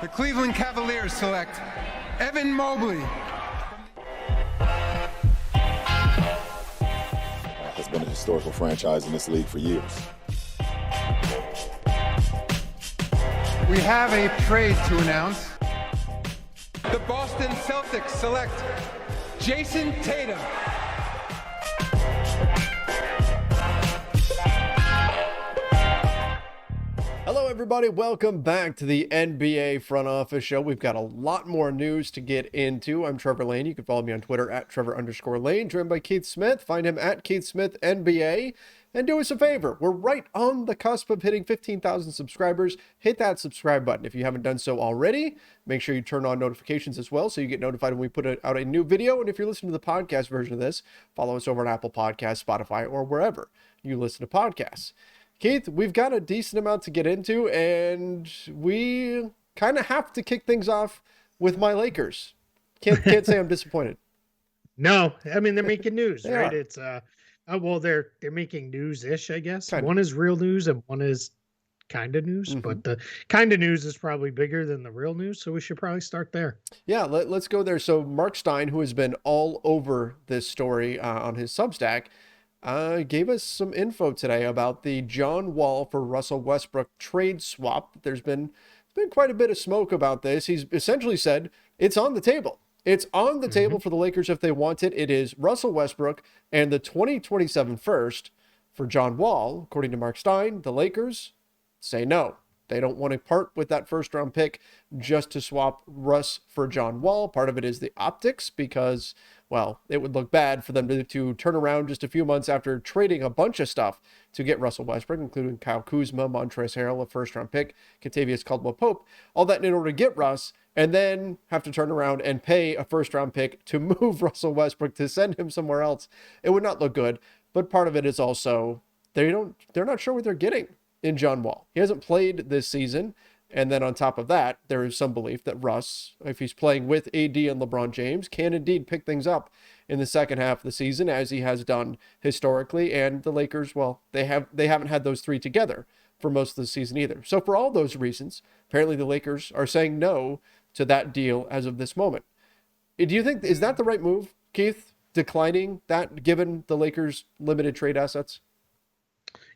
The Cleveland Cavaliers select Evan Mobley. Has been a historical franchise in this league for years. We have a trade to announce. The Boston Celtics select Jason Tatum. Hello everybody, welcome back to the NBA Front Office Show. We've got a lot more news to get into. I'm Trevor Lane. You can follow me on Twitter at Trevor_Lane, joined by Keith Smith. Find him at Keith Smith NBA. And do us a favor, we're right on the cusp of hitting 15,000 subscribers. Hit that subscribe button if you haven't done so already. Make sure you turn on notifications as well so you get notified when we put out a new video. And if you're listening to the podcast version of this, follow us over on Apple Podcasts, Spotify, or wherever you listen to podcasts. Keith, we've got a decent amount to get into, and we kind of have to kick things off with my Lakers. Can't say I'm disappointed. No, I mean, they're making news, right? Are. It's well, they're making news-ish, I guess. Kinda. One is real news and one is kind of news, but the kind of news is probably bigger than the real news, so we should probably start there. Yeah, let's go there. So Mark Stein, who has been all over this story on his Substack, gave us some info today about the John Wall for Russell Westbrook trade swap. There's been quite a bit of smoke about this. He's essentially said it's on the table. It's on the table for the Lakers if they want it. It is Russell Westbrook and the 2027 first for John Wall. According to Mark Stein, the Lakers say no. They don't want to part with that first round pick just to swap Russ for John Wall. Part of it is the optics because, well, it would look bad for them to turn around just a few months after trading a bunch of stuff to get Russell Westbrook, including Kyle Kuzma, Montrezl Harrell, a first round pick, Kentavious Caldwell-Pope, all that in order to get Russ, and then have to turn around and pay a first round pick to move Russell Westbrook to send him somewhere else. It would not look good. But part of it is also they're not sure what they're getting in John Wall. He hasn't played this season. And then on top of that, there is some belief that Russ, if he's playing with AD and LeBron James, can indeed pick things up in the second half of the season, as he has done historically. And the Lakers, well, they haven't had those three together for most of the season either. So for all those reasons, apparently the Lakers are saying no to that deal as of this moment. Do you think, is that the right move, Keith? Declining that, given the Lakers' limited trade assets?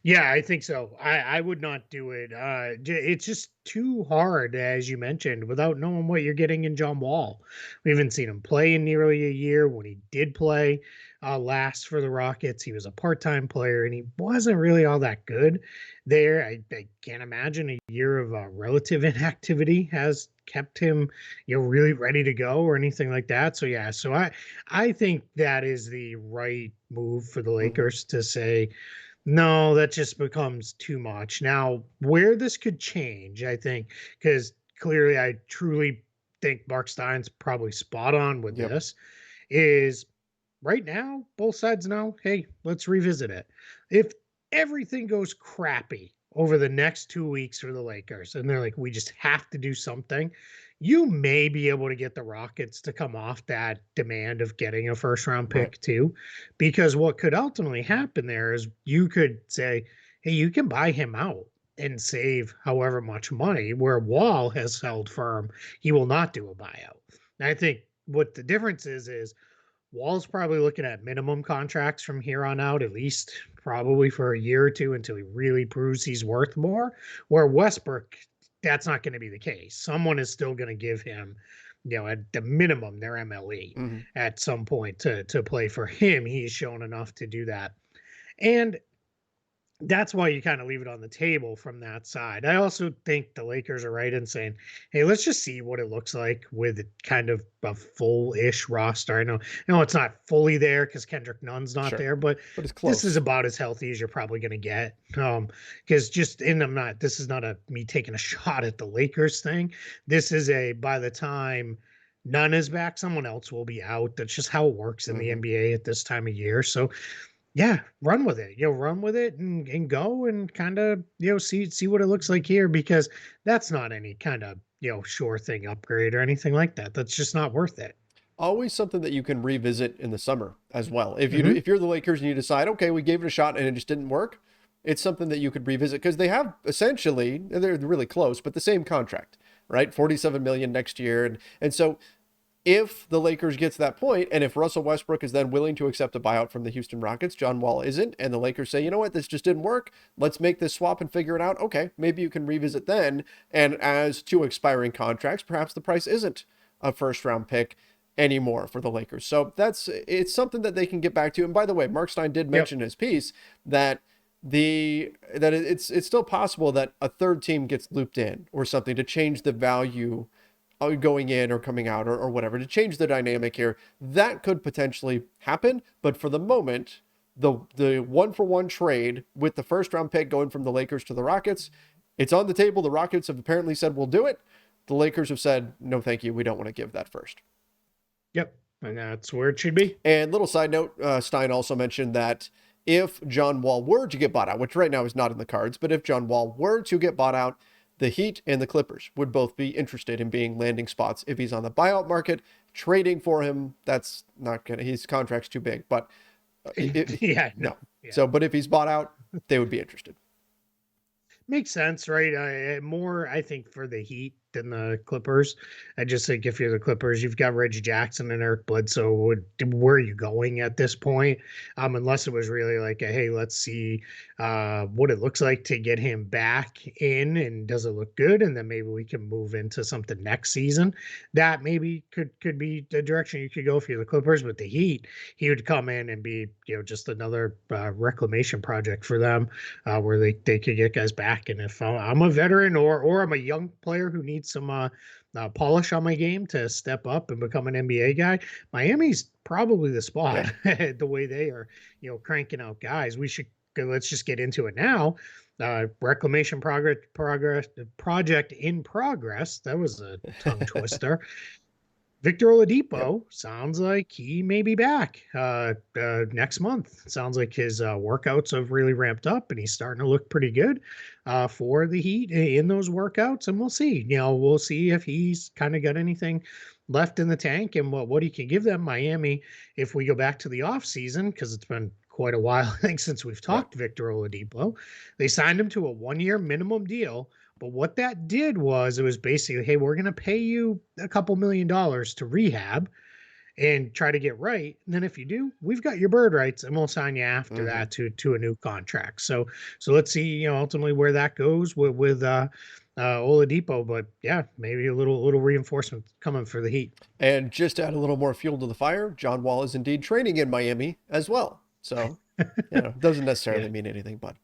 Yeah, I think so. I would not do it. It's just too hard, as you mentioned, without knowing what you're getting in John Wall. We haven't seen him play in nearly a year. When he did play last for the Rockets, he was a part-time player, and he wasn't really all that good there. I can't imagine a year of relative inactivity has kept him, really ready to go or anything like that. So yeah, I think that is the right move for the Lakers to say, no, that just becomes too much. Now, where this could change, I think, because clearly I truly think Mark Stein's probably spot on with this, is right now, both sides know, hey, let's revisit it. If everything goes crappy over the next 2 weeks for the Lakers, and they're like, we just have to do something, you may be able to get the Rockets to come off that demand of getting a first round pick too, because what could ultimately happen there is you could say, hey, you can buy him out and save however much money, where Wall has held firm. He will not do a buyout. And I think what the difference is Wall's probably looking at minimum contracts from here on out, at least probably for a year or two until he really proves he's worth more, where Westbrook, that's not going to be the case. Someone is still going to give him, at the minimum, their MLE at some point to play for him. He's shown enough to do that. And that's why you kind of leave it on the table from that side. I also think the Lakers are right in saying, hey, let's just see what it looks like with kind of a full-ish roster. I know it's not fully there because Kendrick Nunn's not there, but it's close. This is about as healthy as you're probably going to get. Because this is not me taking a shot at the Lakers thing. This is by the time Nunn is back, someone else will be out. That's just how it works in the NBA at this time of year. So yeah, run with it. Run with it and go and kind of, see what it looks like here, because that's not any kind of, sure thing upgrade or anything like that. That's just not worth it. Always something that you can revisit in the summer as well. If you're the Lakers and you decide, okay, we gave it a shot and it just didn't work, it's something that you could revisit, because they have essentially, they're really close, but the same contract. right? 47 million next year. And so if the Lakers get to that point, and if Russell Westbrook is then willing to accept a buyout from the Houston Rockets, John Wall isn't, and the Lakers say, you know what, this just didn't work. Let's make this swap and figure it out. Okay, maybe you can revisit then. And as two expiring contracts, perhaps the price isn't a first round pick anymore for the Lakers. So it's something that they can get back to. And by the way, Mark Stein did mention in his piece that it's still possible that a third team gets looped in or something to change the value going in or coming out or whatever, to change the dynamic here. That could potentially happen, but for the moment, the 1-for-1 trade with the first round pick going from the Lakers to the Rockets, it's on the table. The Rockets have apparently said we'll do it. The Lakers have said no thank you, we don't want to give that first. Yep, and that's where it should be. And little side note, Stein also mentioned that if John Wall were to get bought out, which right now is not in the cards, but if John Wall were to get bought out, the Heat and the Clippers would both be interested in being landing spots if he's on the buyout market. Trading for him, that's not gonna. His contract's too big. But no. Yeah. So, but if he's bought out, they would be interested. Makes sense, right? More, I think, for the Heat than the Clippers. I just think if you're the Clippers, you've got Reggie Jackson and Eric Bledsoe. Where are you going at this point? Unless it was really like, hey, let's see what it looks like to get him back in, and does it look good? And then maybe we can move into something next season. That maybe could be the direction you could go if you're the Clippers. But the Heat, he would come in and be, just another reclamation project for them, where they could get guys back. And if I'm a veteran or I'm a young player who needs some polish on my game to step up and become an NBA guy, Miami's probably the spot. Yeah. The way they are, cranking out guys. Let's just get into it now. Reclamation project in progress. That was a tongue twister. Victor Oladipo sounds like he may be back next month. Sounds like his workouts have really ramped up, and he's starting to look pretty good for the Heat in those workouts. And we'll see. We'll see if he's kind of got anything left in the tank and what he can give them. Miami, if we go back to the offseason, because it's been quite a while, I think, since we've talked Victor Oladipo, they signed him to a 1-year minimum deal. But what that did was, it was basically, hey, we're going to pay you a couple $1 million to rehab and try to get right. And then if you do, we've got your bird rights, and we'll sign you after that to a new contract. So let's see, ultimately where that goes with Oladipo. But yeah, maybe a little reinforcement coming for the Heat. And just to add a little more fuel to the fire, John Wall is indeed training in Miami as well. So, doesn't necessarily mean anything, but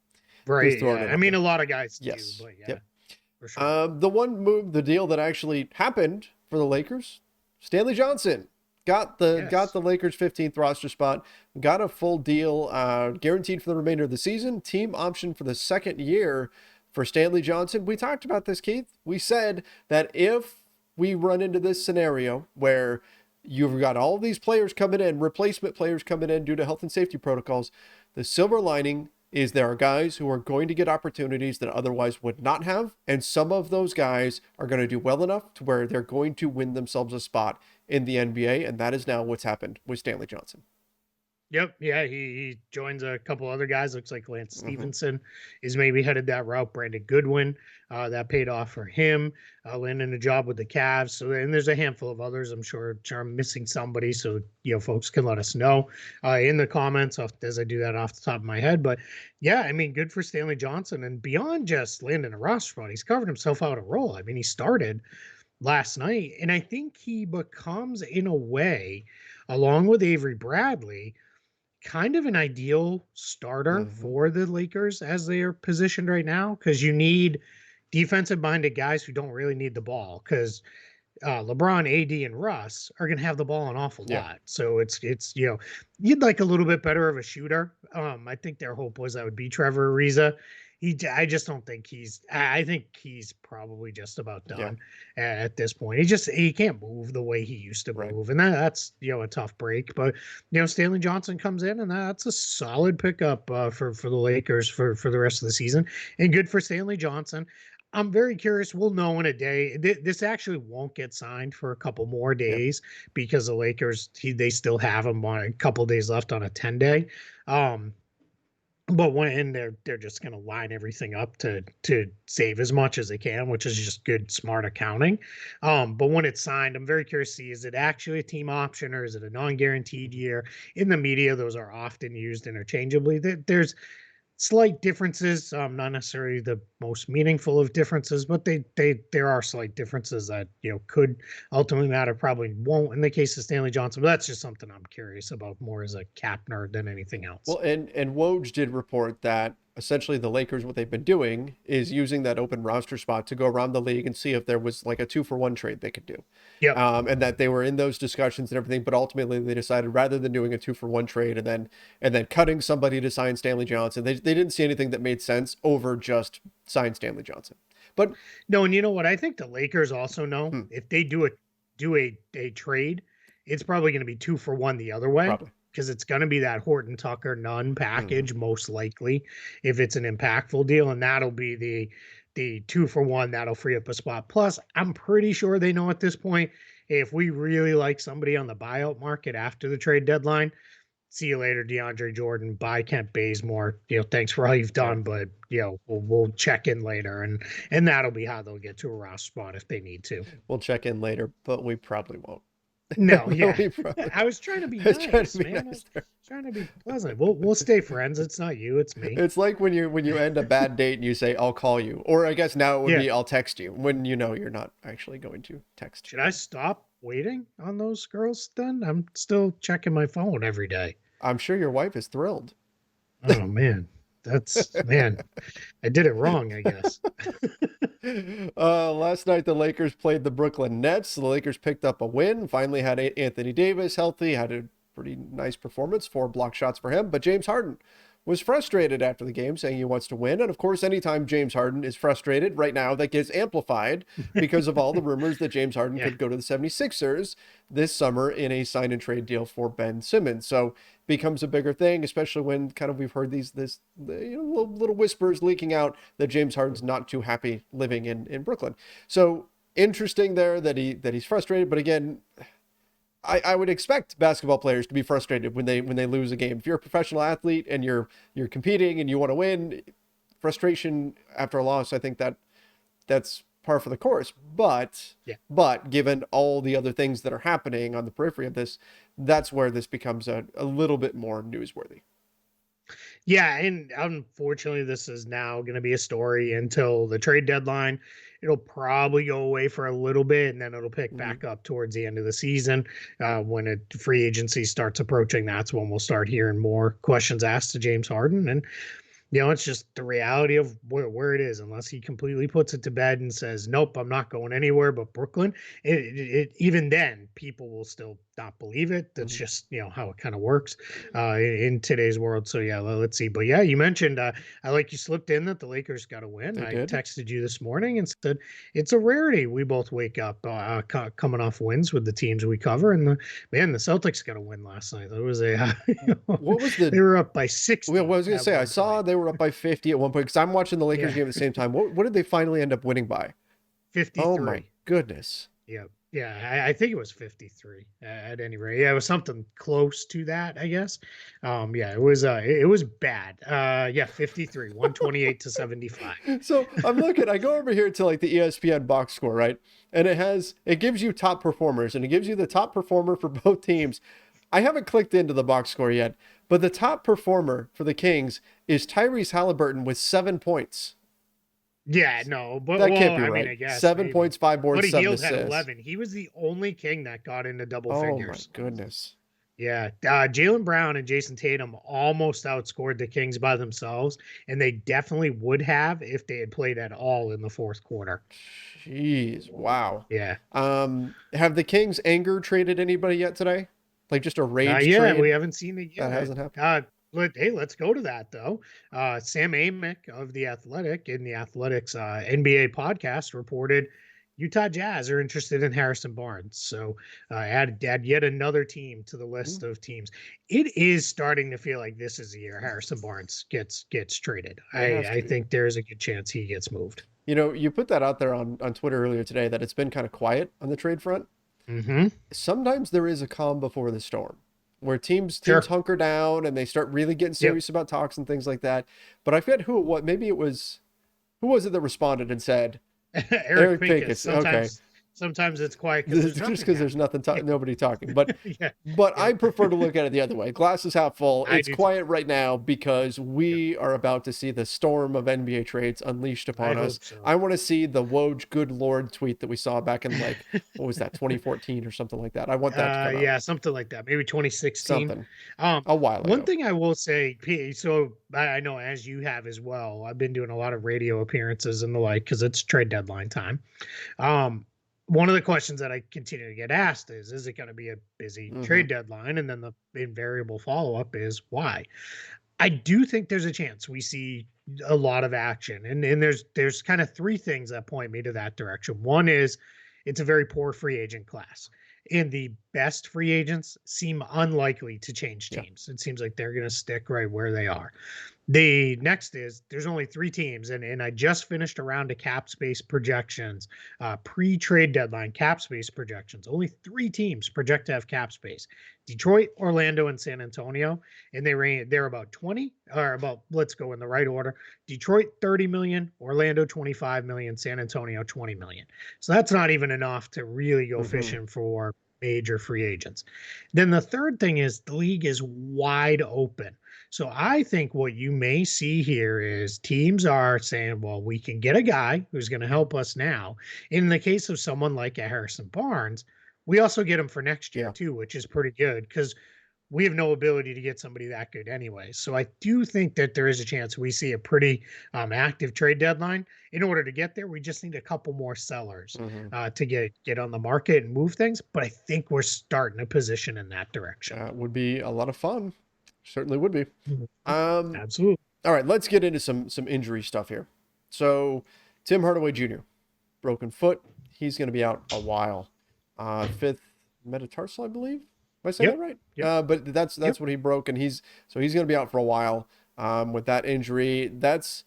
right. Yeah. I mean, a lot of guys do, but yeah. Yep. For sure. The deal that actually happened for the Lakers, Stanley Johnson got the Lakers 15th roster spot, got a full deal, guaranteed for the remainder of the season, team option for the second year for Stanley Johnson. We talked about this, Keith. We said that if we run into this scenario where you've got all these players coming in, replacement players coming in due to health and safety protocols, the silver lining is there are guys who are going to get opportunities that otherwise would not have. And some of those guys are going to do well enough to where they're going to win themselves a spot in the NBA. And that is now what's happened with Stanley Johnson. Yep. Yeah. He joins a couple other guys. Looks like Lance Stevenson is maybe headed that route. Brandon Goodwin, that paid off for him, landing a job with the Cavs. So, and there's a handful of others. I'm sure I'm missing somebody. So, folks can let us know in the comments as I do that off the top of my head. But yeah, I mean, good for Stanley Johnson. And beyond just landing a roster spot, he's carved himself out a role. I mean, he started last night, and I think he becomes, in a way, along with Avery Bradley, kind of an ideal starter for the Lakers as they are positioned right now, because you need defensive-minded guys who don't really need the ball, because LeBron, AD, and Russ are going to have the ball an awful lot. So it's you'd like a little bit better of a shooter. I think their hope was that would be Trevor Ariza. I just don't think I think he's probably just about done at this point. He can't move the way he used to move. And that's, a tough break, but Stanley Johnson comes in, and that's a solid pickup for the Lakers for the rest of the season, and good for Stanley Johnson. I'm very curious. We'll know in a day. This actually won't get signed for a couple more days because the Lakers, they still have him on a couple days left on a 10-day. But when they're just going to line everything up to save as much as they can, which is just good smart accounting. But when it's signed, I'm very curious to see, is it actually a team option or is it a non-guaranteed year? In the media, those are often used interchangeably. There's slight differences, not necessarily the most meaningful of differences, but there are slight differences that could ultimately matter, probably won't in the case of Stanley Johnson. But that's just something I'm curious about more as a cap nerd than anything else. Well, and Woj did report that essentially the Lakers, what they've been doing is using that open roster spot to go around the league and see if there was like a 2-for-1 trade they could do. Yep. And that they were in those discussions and everything, but ultimately they decided rather than doing a 2-for-1 trade and then cutting somebody to sign Stanley Johnson, they didn't see anything that made sense over just sign Stanley Johnson. But no, and you know what? I think the Lakers also know if they do a trade, it's probably going to be 2-for-1 the other way. Probably. Because it's going to be that Horton Tucker Nunn package, most likely, if it's an impactful deal, and that'll be the 2-for-1 that'll free up a spot. Plus, I'm pretty sure they know at this point, hey, if we really like somebody on the buyout market after the trade deadline, see you later, DeAndre Jordan. Buy Kent Bazemore. Thanks for all you've done, but we'll check in later, and that'll be how they'll get to a roster spot if they need to. We'll check in later, but we probably won't. No, yeah. I was trying to be nice, man. Nice. I was trying to be pleasant. We'll stay friends. It's not you, it's me. It's like when you end a bad date and you say, I'll call you. Or I guess now it would be I'll text you when you're not actually going to text. Should I stop waiting on those girls then? I'm still checking my phone every day. I'm sure your wife is thrilled. Oh man. Man, I did it wrong, I guess. Last night the Lakers played the Brooklyn Nets. The Lakers picked up a win, finally had Anthony Davis healthy, had a pretty nice performance, 4 block shots for him, but James Harden was frustrated after the game, saying he wants to win. And of course, anytime James Harden is frustrated right now, that gets amplified because of all the rumors that James Harden could go to the 76ers this summer in a sign and trade deal for Ben Simmons. So becomes a bigger thing, especially when kind of we've heard little whispers leaking out that James Harden's not too happy living in Brooklyn. So interesting there that he's frustrated, but again, I would expect basketball players to be frustrated when they lose a game. If you're a professional athlete and you're competing and you want to win, frustration after a loss, I think that's par for the course. But given all the other things that are happening on the periphery of this, that's where this becomes a little bit more newsworthy. Yeah, and unfortunately, this is now going to be a story until the trade deadline. It'll probably go away for a little bit, and then it'll pick back up towards the end of the season. When free agency starts approaching, that's when we'll start hearing more questions asked to James Harden. And it's just the reality of where it is, unless he completely puts it to bed and says, nope, I'm not going anywhere but Brooklyn. Even then, people will still not believe it. That's just, how it kind of works in today's world. So, let's see. But, you mentioned, I like you slipped in that the Lakers got a win. I texted you this morning and said, it's a rarity. We both wake up coming off wins with the teams we cover. And the Celtics got a win last night. It was they were up by 60. Well, I was going to say, I saw they were up by 50 at one point because I'm watching the Lakers game at the same time. What did they finally end up winning by? 53. Oh my goodness. Yeah, I think it was 53 at any rate. Yeah, it was something close to that, I guess. It was bad. 53, 128 to 75. So I go over here to like the ESPN box score, right? And it gives you top performers and it gives you the top performer for both teams. I haven't clicked into the box score yet, but the top performer for the Kings is Tyrese Halliburton with 7 points. Yeah, no, but that can't be right. I guess 7 points, 5 boards, 7 assists. Had 11. He was the only King that got into double figures. Oh my goodness. Yeah, Jaylen Brown and Jason Tatum almost outscored the Kings by themselves, and they definitely would have if they had played at all in the fourth quarter. Jeez, wow. Yeah. Have the Kings anger traded anybody yet today? Like just a rage trade? Yeah, we haven't seen it yet. That hasn't happened. Let's go to that though. Sam Amick of The Athletic in the Athletics NBA podcast reported Utah Jazz are interested in Harrison Barnes. So add yet another team to the list of teams. It is starting to feel like this is the year Harrison Barnes gets traded. I think there's a good chance he gets moved. You put that out there on Twitter earlier today that it's been kind of quiet on the trade front. Mm-hmm. Sometimes there is a calm before the storm. where teams Sure. hunker down and they start really getting Yep. serious about talks and things like that. But I forget who it was. Maybe it was, who was it that responded and said, Eric Eric Pincus. Pincus. Okay. Sometimes it's quiet because there's Just nothing because there's happening. nothing, nobody talking. But Yeah. but I Yep. prefer to look at it the other way. Glass is half full. I It's do too. quiet right now because we are about to see the storm of NBA trades unleashed I upon us. hope so. I want to see the Woj good Lord tweet that we saw back in like, what was that, 2014 or something like that. I want that to come out. Yeah, something like that. Maybe 2016. Something Um, a while one ago. thing I will say, so I know as you have as well, I've been doing a lot of radio appearances and the like because it's trade deadline time. One of the questions that I continue to get asked is it going to be a busy trade deadline? And then the invariable follow-up is why? I do think there's a chance we see a lot of action. And there's kind of three things that point me to that direction. One is it's a very poor free agent class. And the best free agents seem unlikely to change teams. It seems like they're going to stick right where they are. The next is there's only three teams, and I just finished a round of cap space projections, pre-trade deadline cap space projections. Only three teams project to have cap space: Detroit, Orlando, and San Antonio. And they're about 20, or about, let's go in the right order: Detroit 30 million, Orlando 25 million, San Antonio 20 million. So that's not even enough to really go fishing for major free agents. Then the third thing is the league is wide open. So I think what you may see here is teams are saying, well, we can get a guy who's going to help us now. In the case of someone like a Harrison Barnes, we also get him for next year too, which is pretty good because we have no ability to get somebody that good anyway. So I do think that there is a chance we see a pretty active trade deadline. In order to get there, we just need a couple more sellers to get on the market and move things. But I think we're starting to position in that direction. That would be a lot of fun. Certainly would be. Absolutely. All right, let's get into some injury stuff here. So Tim Hardaway Jr., broken foot. He's going to be out a while. Fifth metatarsal, I believe. Am I saying that right? But that's what he broke, and he's going to be out for a while with that injury. That's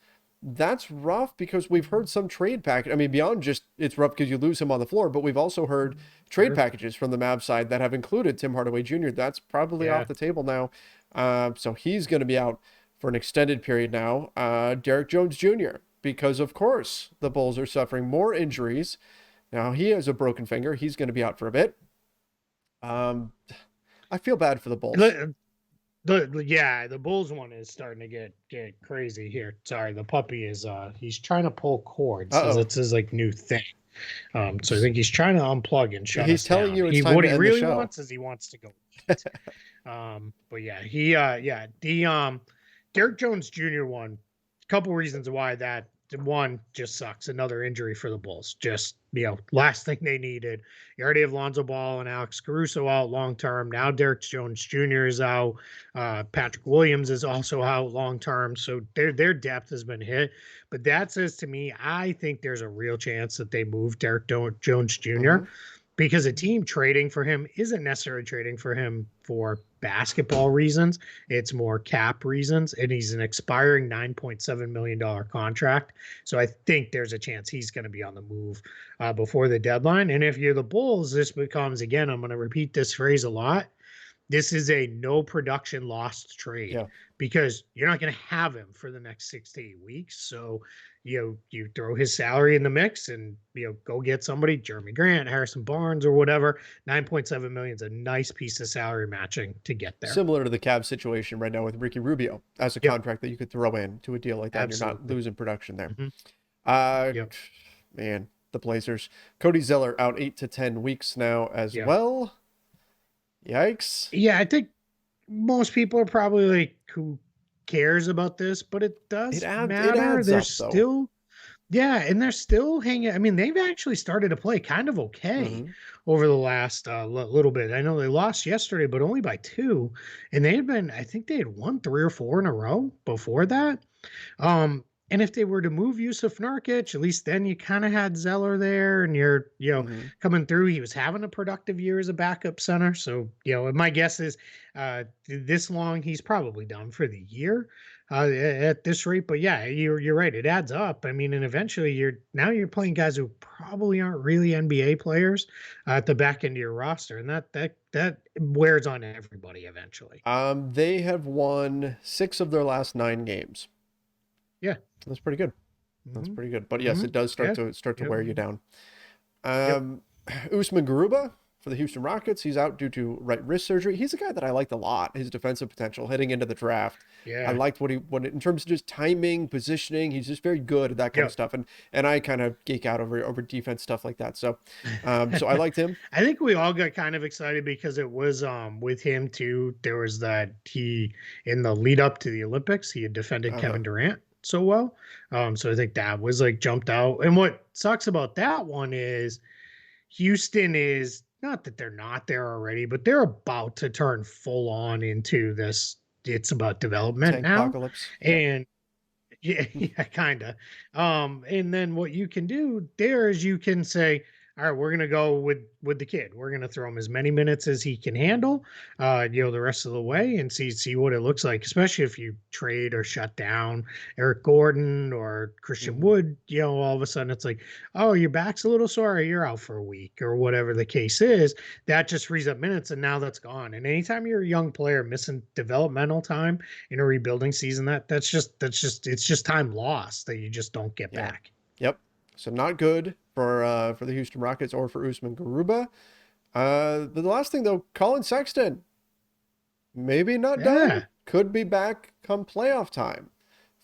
rough because we've heard some trade package. I mean, beyond just it's rough because you lose him on the floor, but we've also heard trade packages from the Mavs side that have included Tim Hardaway Jr. That's probably off the table now. So he's going to be out for an extended period now. Derrick Jones Jr., because of course the Bulls are suffering more injuries. Now he has a broken finger. He's going to be out for a bit. I feel bad for the Bulls. The Bulls one is starting to get crazy here. Sorry, the puppy is he's trying to pull cords. It's his like new thing. So I think he's trying to unplug and shut us down. He's telling you it's time to end the show. What he really wants is he wants to go. But yeah, the Derrick Jones Jr. one, a couple reasons why that one just sucks. Another injury for the Bulls. Just, last thing they needed. You already have Lonzo Ball and Alex Caruso out long term. Now Derrick Jones Jr. is out. Patrick Williams is also out long term. So their depth has been hit. But that says to me, I think there's a real chance that they move Derrick Jones junior because a team trading for him isn't necessarily trading for him for basketball reasons. It's more cap reasons. And he's an expiring $9.7 million contract. So I think there's a chance he's going to be on the move before the deadline. And if you're the Bulls, this becomes, again, I'm going to repeat this phrase a lot. This is a no production lost trade because you're not going to have him for the next 6 to 8 weeks. So, you throw his salary in the mix and, go get somebody, Jeremy Grant, Harrison Barnes, or whatever. 9.7 million is a nice piece of salary matching to get there. Similar to the Cavs situation right now with Ricky Rubio as a contract that you could throw in to a deal like that. Absolutely. You're not losing production there. Man, the Blazers. Cody Zeller out 8 to 10 weeks now as well. Yikes. Yeah, I think most people are probably like, who cares about this? But it does matter. They're still, and they're still hanging. I mean, they've actually started to play kind of okay over the last little bit. I know they lost yesterday, but only by 2. And they had been, I think they had won 3 or 4 in a row before that. And if they were to move Yusuf Nurkic, at least then you kind of had Zeller there and you're, coming through. He was having a productive year as a backup center. So, my guess is this long, he's probably done for the year. at this rate. But yeah, you're right. It adds up. I mean, and eventually you're playing guys who probably aren't really NBA players at the back end of your roster, and that wears on everybody eventually. They have won 6 of their last 9 games. Yeah, That's pretty good. That's Mhm. pretty good. But yes, it does start Yeah. to Yep. wear you down. Yep. Usman Garuba for the Houston Rockets. He's out due to right wrist surgery. He's a guy that I liked a lot. His defensive potential heading into the draft. I Yeah. liked what in terms of just timing, positioning. He's just very good at that kind of Yep. stuff. And I kind of geek out over defense stuff like that. So I liked him. I think we all got kind of excited because it was with him too. There was that he in the lead up to the Olympics, he had defended Uh-huh. Kevin Durant so well. So I think that was like jumped out. And what sucks about that one is Houston is not that they're not there already, but they're about to turn full on into this. It's about development Tank now. apocalypse. Yeah. And yeah, yeah, kind of. And then what you can do there is you can say, all right, we're gonna go with the kid. We're gonna throw him as many minutes as he can handle, the rest of the way, and see what it looks like. Especially if you trade or shut down Eric Gordon or Christian Mhm. Wood, all of a sudden it's like, oh, your back's a little sore, you're out for a week or whatever the case is. That just frees up minutes, and now that's gone. And anytime you're a young player missing developmental time in a rebuilding season, that's just it's just time lost that you just don't get Yeah. back. Yep. So not good for the Houston Rockets or for Usman Garuba. The last thing though, Collin Sexton, maybe not Yeah. done. Could be back come playoff time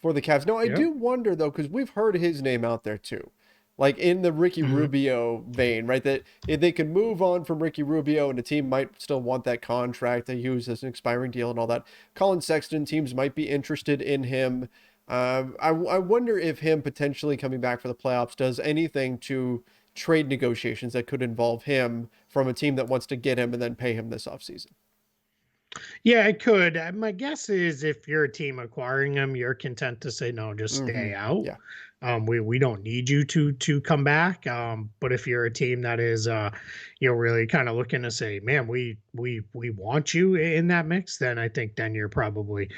for the Cavs. Now I Yep. do wonder though, because we've heard his name out there too, like in the Ricky Mhm. Rubio vein, right? That if they can move on from Ricky Rubio and the team might still want that contract they use as an expiring deal and all that. Collin Sexton teams might be interested in him. I wonder if him potentially coming back for the playoffs does anything to trade negotiations that could involve him from a team that wants to get him and then pay him this offseason. Yeah, it could. My guess is if you're a team acquiring him, you're content to say no, just stay out. Yeah. We don't need you to come back. But if you're a team that is really kind of looking to say, man, we want you in that mix, then I think then you're probably,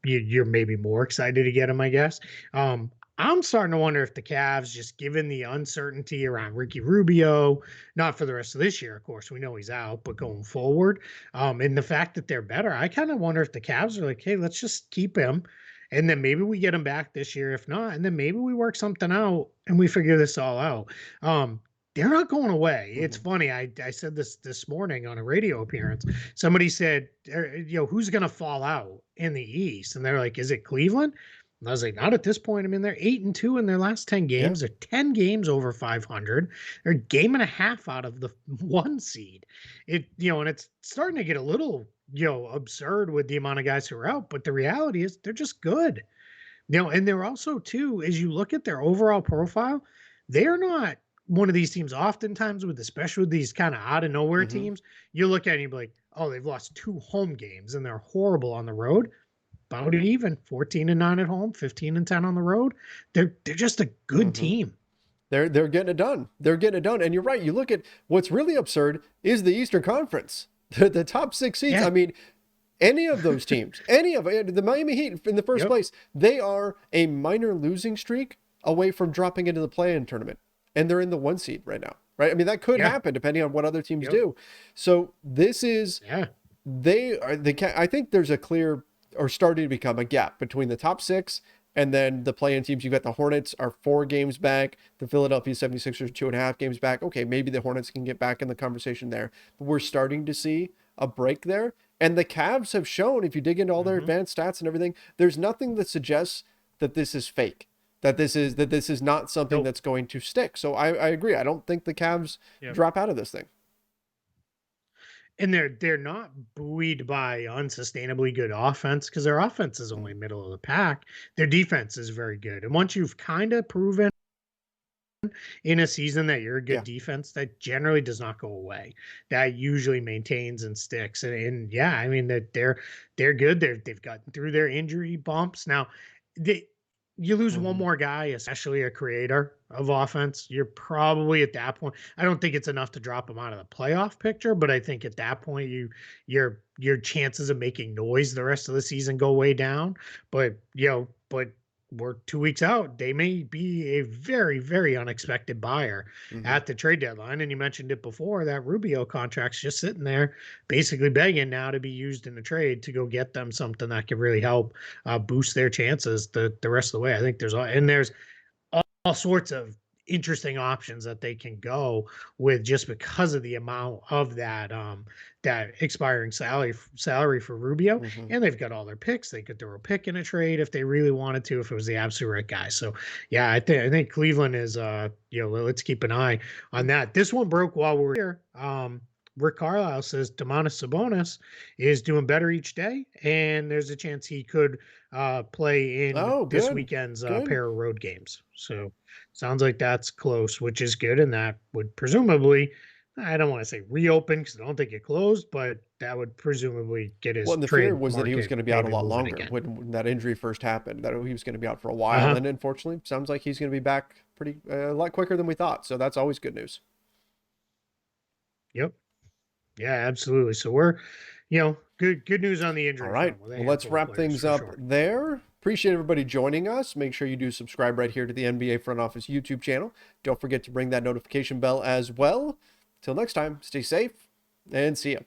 you're maybe more excited to get him, I guess. I'm starting to wonder if the Cavs, just given the uncertainty around Ricky Rubio, not for the rest of this year, of course, we know he's out, but going forward, and the fact that they're better, I kind of wonder if the Cavs are like, hey, let's just keep him. And then maybe we get him back this year. If not, and then maybe we work something out and we figure this all out. They're not going away. It's funny. I said this morning on a radio appearance. Somebody said, who's going to fall out in the East? And they're like, is it Cleveland? And I was like, not at this point. I mean, they're 8-2 in their last 10 games. They're 10 games over 500. They're a game and a half out of the 1 seed. And it's starting to get a little, absurd with the amount of guys who are out. But the reality is they're just good. And they're also too, as you look at their overall profile, they're not one of these teams. Oftentimes, especially with these kind of out of nowhere teams, you look at it and you be like, oh, they've lost 2 home games and they're horrible on the road. About even 14-9 at home, 15-10 on the road. They're just a good team. They're getting it done. They're getting it done. And you're right. You look at what's really absurd is the Eastern Conference, the top 6 seeds. Yeah. I mean, any of those teams, any of the Miami Heat in the first place, they are a minor losing streak away from dropping into the play-in tournament, and they're in the 1 seed right now. Right? I mean, that could happen depending on what other teams do. So this is they are I think there's a clear or starting to become a gap between the top 6 and then the play-in teams. You've got the Hornets are 4 games back. The Philadelphia 76ers 2.5 games back. Okay, maybe the Hornets can get back in the conversation there. But we're starting to see a break there. And the Cavs have shown, if you dig into all their advanced stats and everything, there's nothing that suggests that this is fake, that this is not something that's going to stick. So I agree. I don't think the Cavs drop out of this thing. And they're not buoyed by unsustainably good offense, because their offense is only middle of the pack. Their defense is very good. And once you've kind of proven in a season that you're a good defense, that generally does not go away. That usually maintains and sticks. And I mean that they're good. They've gotten through their injury bumps. Now, you lose one more guy, especially a creator of offense, you're probably at that point. I don't think it's enough to drop him out of the playoff picture, but I think at that point, your chances of making noise the rest of the season go way down. But but we're 2 weeks out. They may be a very, very unexpected buyer at the trade deadline. And you mentioned it before, that Rubio contract's just sitting there, basically begging now to be used in a trade to go get them something that could really help boost their chances the rest of the way. I think there's all sorts of interesting options that they can go with just because of the amount of that expiring salary for Rubio. And they've got all their picks. They could throw a pick in a trade if they really wanted to, if it was the absolute right guy. So yeah, I think Cleveland is let's keep an eye on that. This one broke while we were here. Rick Carlisle says Domantas Sabonis is doing better each day, and there's a chance he could play in this weekend's pair of road games. So sounds like that's close, which is good, and that would presumably, I don't want to say reopen because I don't think it closed, but that would presumably get his. Well, and the fear was that he was going to be out a lot longer when that injury first happened, that he was going to be out for a while. And unfortunately, sounds like he's going to be back a lot quicker than we thought. So that's always good news. Yep. Yeah, absolutely. So we're, good news on the injury. All right. Well, let's wrap things up there. Appreciate everybody joining us. Make sure you do subscribe right here to the NBA Front Office YouTube channel. Don't forget to ring that notification bell as well. Till next time, stay safe and see ya.